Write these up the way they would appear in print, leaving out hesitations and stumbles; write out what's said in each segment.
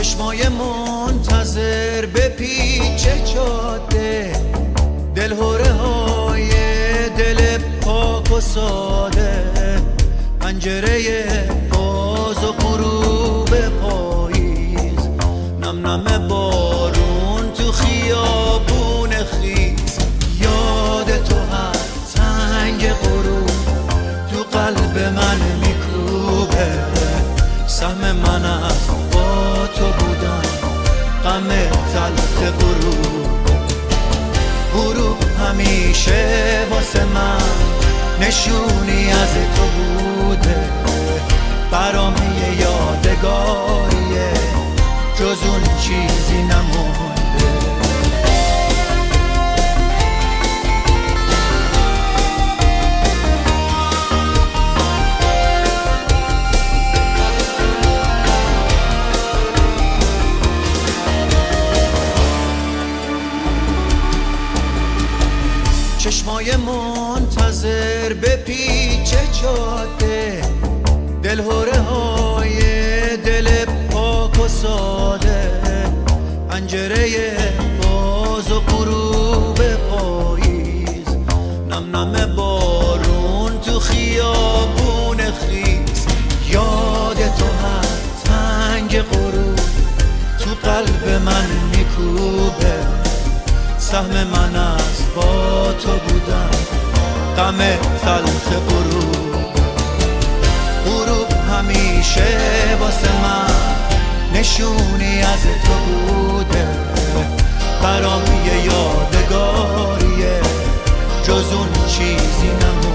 چشمای منتظر به پیچ جاده، دلهوره های دل پاک و ساده، پنجره باز و غروب پاییز، نم نم بارون تو خیابون خیز. یاد تو هر تنگ غروب تو قلب من میکوبه، سهم من از با تو بودن غم تلخ غروب همیشه واسه من نشونی از تو بوده، برام یه یادگاریه جز اون چیزی نمونده. چشمای منتظر به پیچ جاده، دلهوره های دل پاک و ساده، پنجره باز و غروب پاییز، نم نم بارون تو خیابون خیز. یاد تو هر تنگ غروب تو قلب من میکوبه، سهم من از با تو بودن غم تلخ غروب همیشه واسه من نشونی از تو بوده، برام یه یادگاریه جز اون چیزی نمونده.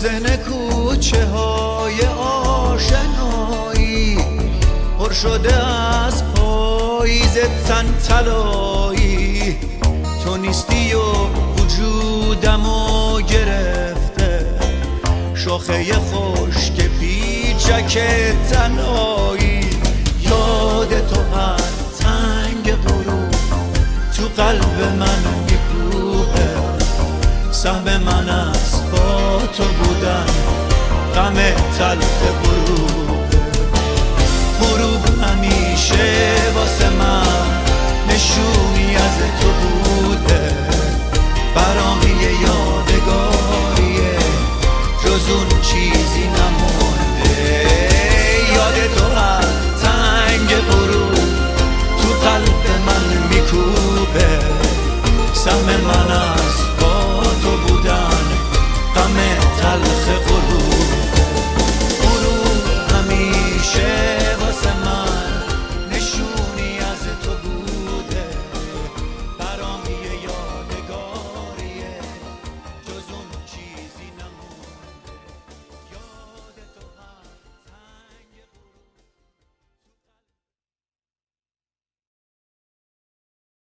ذهن کوچه های آشنایی پر شده از پاییز تن طلایی، تو نیستی و وجودمو گرفته، شاخه خشک پیچک تنهایی. یاد تو هر تنگ غروب تو قلب من میکوبه، سهم من از با تو بودن غم تلخ غروب همیشه واسه من نشونی از تو بوده، برام یه یادگاریه جز اون چیزی